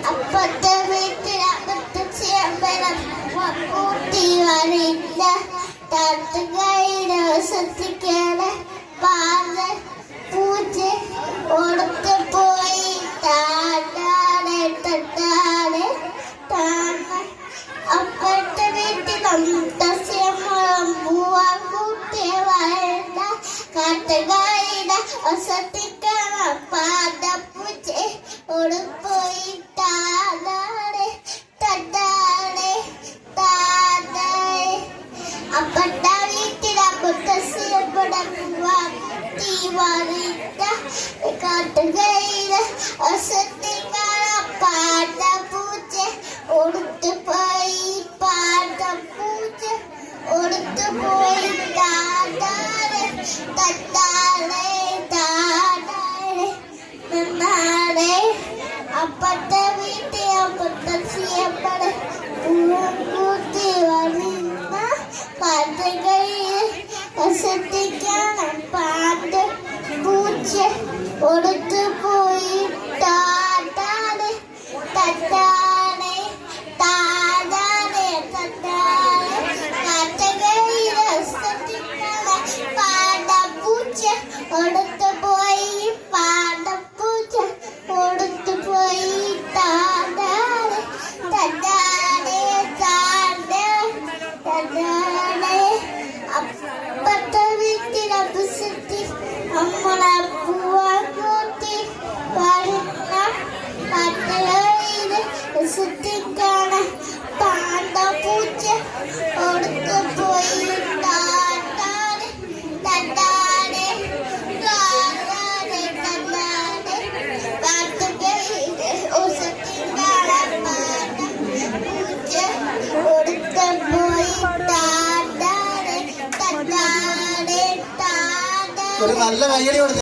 അപ്പത്തെ വീട്ടിലപ്പത്തെ ചേമ്പലം കൂട്ടി വരില്ല തട്ടുകയുടെ വസത്തിക്കാണ് പാത പൂച്ച കൊടുത്ത് പോയി താട്ടാണ് തട്ടാണ് താന്ന് അപ്പത്തെ വീട്ടിലപ്പത്തെ ചേമ്പലം പൂവാൻ കൂട്ടി വരില്ല കാട്ടുകായുടെ വസത്തിക്കാണ് പാത പൂച്ച കൊടുപ്പോയി താടാണ് തട്ടാണ് താടാണ് അപ്പട്ട വീട്ടിലപ്പത്തെ ചേമ്പലം കൂട്ടി വരില്ല കാട്ടുകയുടെ വസത്തിക്കാണ് പാത പൂച്ച കൊടുത്ത് പോയി പാത പൂച്ച കൊടുത്ത് പോയി താടാണ് തട്ടാണ് താടാണ് നിന്നാണ് അപ്പത്തെ വീട്ടിൽ അപ്പത്തെ ചേമ്പലം കൂട്ടി വരുന്ന കാട്ടുകയിൽ വസത്തിക്കാണ് പാത പൂച്ച കൊടുത്തു പോയി താടാണ് തട്ടാണ് താടാണ് തട്ടാണ് കാട്ടുകയിൽ വസത്തിക്കാണ് പാത പൂച്ച കൊടുത്തു പോയി പാത പൂച്ച കൊടുത്തു പോയി താടാണ് തട്ടാണ് തട്ടാണ് അപ്പത്തെ വീട്ടിലപ്പത്തി നമ്മളെ പൂവാൻ കൂട്ടി വരുന്ന കാട്ടുകയിൽ വസത്തിക്കാണ് പാത പൂച്ച കൊടുത്തു പോയി താടാണ് തട്ടാണ് താടാണ് തട്ടാണ് കാട്ടുകയിൽ വസത്തിക്കാണ് പാത പൂച്ച കൊടുത്തു പോയി താടാണ് തട്ടാണ് താടാണ് ഒരു നല്ല കയ്യടി കൊടുത്തു.